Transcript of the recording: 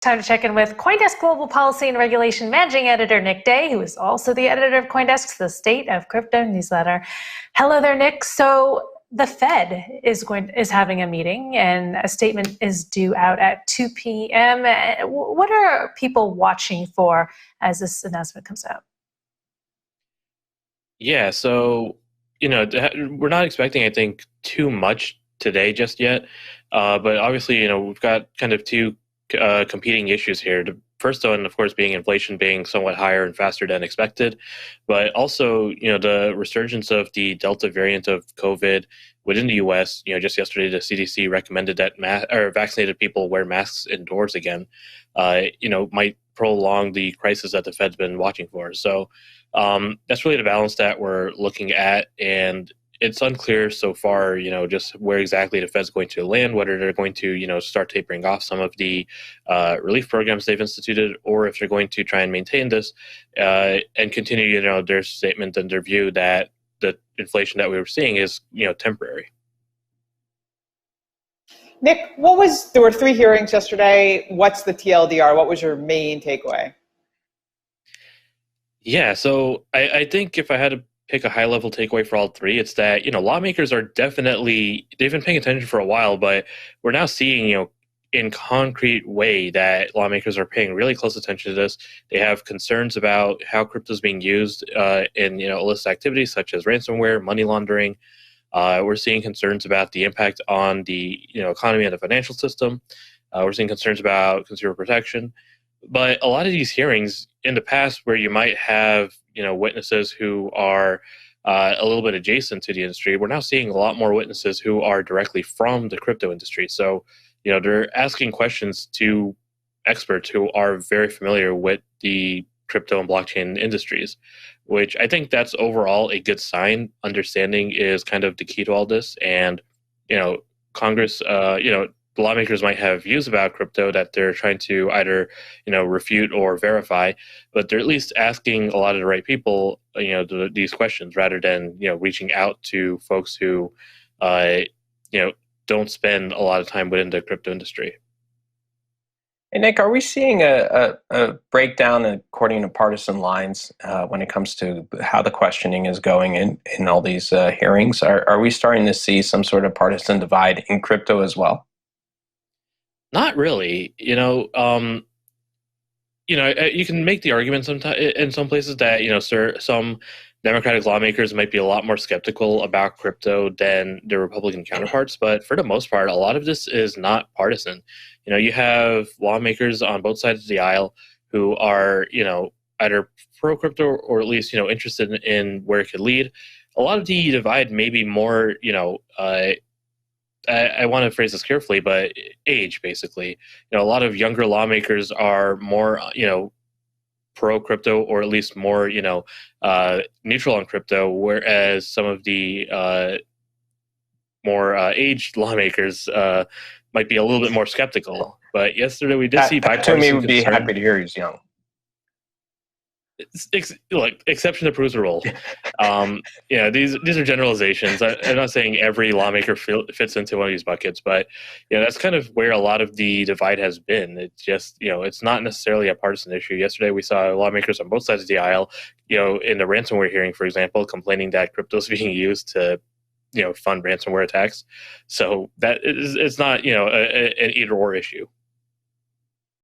Time to check in with CoinDesk Global Policy and Regulation Managing Editor Nick Day, who is also the editor of CoinDesk's The State of Crypto newsletter. Hello there, Nick. So the Fed is having a meeting, and a statement is due out at 2 p.m. What are people watching for as this announcement comes out? Yeah, so we're not expecting, I think, too much today just yet, but obviously, we've got kind of two competing issues here. The first one, of course, being inflation being somewhat higher and faster than expected, but also, the resurgence of the Delta variant of COVID within the U.S. Just yesterday, the CDC recommended that vaccinated people wear masks indoors again. Might prolong the crisis that the Fed's been watching for. So that's really the balance that we're looking at, and it's unclear so far, just where exactly the Fed's going to land, whether they're going to, start tapering off some of the relief programs they've instituted, or if they're going to try and maintain this and continue, their statement and their view that the inflation that we were seeing is, temporary. Nick, there were 3 hearings yesterday. What's the TLDR? What was your main takeaway? Yeah, so I think if I had to pick a high-level takeaway for all 3, it's that, lawmakers are definitely, they've been paying attention for a while, but we're now seeing, in concrete way that lawmakers are paying really close attention to this. They have concerns about how crypto is being used in, illicit activities such as ransomware, money laundering. We're seeing concerns about the impact on the, economy and the financial system. We're seeing concerns about consumer protection. But a lot of these hearings in the past where you might have, witnesses who are a little bit adjacent to the industry, we're now seeing a lot more witnesses who are directly from the crypto industry. So, they're asking questions to experts who are very familiar with the crypto and blockchain industries, which I think that's overall a good sign. Understanding is kind of the key to all this. And, Congress, the lawmakers might have views about crypto that they're trying to either, refute or verify, but they're at least asking a lot of the right people, these questions rather than, reaching out to folks who, don't spend a lot of time within the crypto industry. Hey, Nick, are we seeing a breakdown according to partisan lines when it comes to how the questioning is going in all these hearings? Are we starting to see some sort of partisan divide in crypto as well? Not really. You can make the argument in some places that, some Democratic lawmakers might be a lot more skeptical about crypto than their Republican counterparts. But for the most part, a lot of this is not partisan. You have lawmakers on both sides of the aisle who are, either pro-crypto or at least, interested in where it could lead. A lot of the divide may be more, I want to phrase this carefully, but age, basically. A lot of younger lawmakers are more, pro-crypto or at least more, neutral on crypto, whereas some of the more aged lawmakers might be a little bit more skeptical. But yesterday we did see bipartisan concern. Would be concern. happy to hear he's young. Look, exception proves the rule. These are generalizations. I'm not saying every lawmaker fits into one of these buckets, but that's kind of where a lot of the divide has been. It's just it's not necessarily a partisan issue. Yesterday we saw lawmakers on both sides of the aisle, in the ransomware hearing, for example, complaining that crypto is being used to fund ransomware attacks. So that it's not an either or issue.